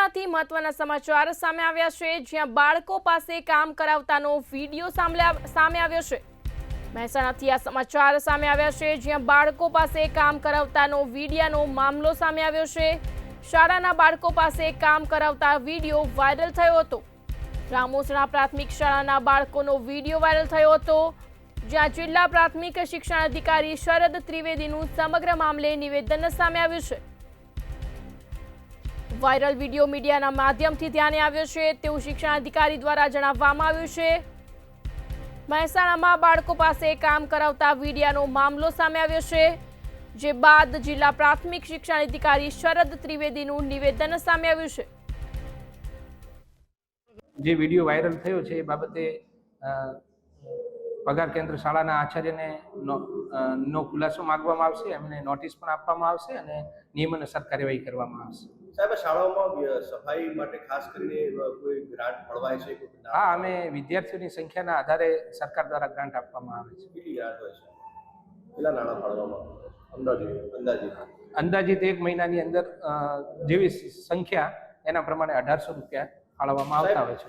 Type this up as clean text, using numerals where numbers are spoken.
મહેસાણાથી મહત્વના સમાચાર સામે આવ્યા છે, જ્યાં બાળકો પાસે કામ કરાવતાનો વિડીયો સામે આવ્યો છે। મહેસાણાથી આ સમાચાર સામે આવ્યા છે, જ્યાં બાળકો પાસે કામ કરાવતાનો વિડીયોનો મામલો સામે આવ્યો છે। શાળાના બાળકો પાસે કામ કરાવતા વિડીયો વાયરલ થયો હતો। રામોસણા પ્રાથમિક શાળાના બાળકોનો વિડીયો વાયરલ થયો હતો, જ્યાં જિલ્લા પ્રાથમિક શિક્ષણ અધિકારી શરદ ત્રિવેદીનું સમગ્ર મામલે નિવેદન સામે આવ્યું છે। વાયરલ વિડીયો મીડિયાના માધ્યમથી ધ્યાને આવ્યો છે તેવું શિક્ષણ અધિકારી દ્વારા જણાવવામાં આવ્યું છે। મહેસાણામાં બાળકો પાસે કામ કરાવતા વિડીયોનો મામલો સામે આવ્યો છે, જે બાદ જિલ્લા પ્રાથમિક શિક્ષણ અધિકારી શરદ ત્રિવેદીનું નિવેદન સામે આવ્યું છે। જે વિડીયો વાયરલ થયો છે એ બાબતે પગાર કેન્દ્ર શાળાના આચાર્યને નો ખુલાસો માંગવામાં આવશે, એમને નોટિસ પણ આપવામાં આવશે અને નિયમનસર કાર્યવાહી કરવામાં આવશે। સાહેબ, શાળાઓમાં સફાઈ માટે ખાસ કરીને કોઈ ગ્રાન્ટ ફળવાય છે? હા, અમે વિદ્યાર્થીઓની સંખ્યાના આધારે સરકાર દ્વારા ગ્રાન્ટ આપવામાં આવે છે। કેટલી ગ્રાન્ટ હોય છે? કેટલા નાણાં ફાળવવામાં અંદાજિત 1 મહિનાની અંદર જેવી સંખ્યા એના પ્રમાણે 1800 રૂપિયા ફાળવવામાં આવતા હોય છે।